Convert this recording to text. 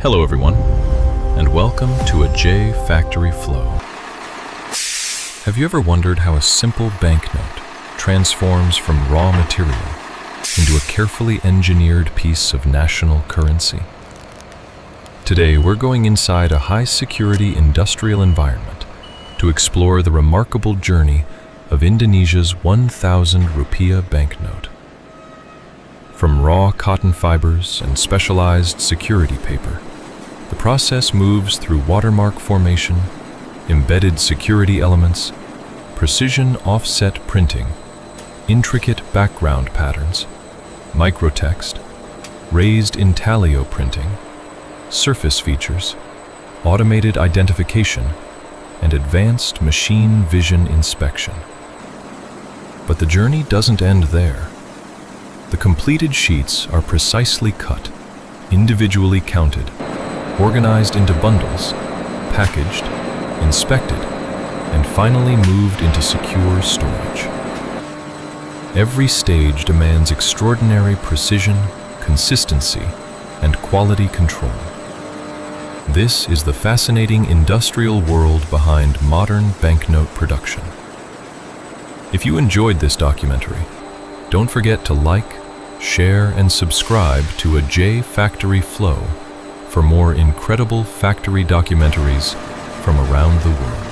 Hello everyone, and welcome to a J Factory Flow. Have you ever wondered how a simple banknote transforms from raw material into a carefully engineered piece of national currency? Today we're going inside a high-security industrial environment to explore the remarkable journey of Indonesia's 1,000 Rupiah banknote. From raw cotton fibers and specialized security paper, the process moves through watermark formation, embedded security elements, precision offset printing, intricate background patterns, microtext, raised intaglio printing, surface features, automated identification, and advanced machine vision inspection. But the journey doesn't end there. The completed sheets are precisely cut, individually counted, organized into bundles, packaged, inspected, and finally moved into secure storage. Every stage demands extraordinary precision, consistency, and quality control. This is the fascinating industrial world behind modern banknote production. If you enjoyed this documentary, don't forget to like, share, and subscribe to a J Factory Flow for more incredible factory documentaries from around the world.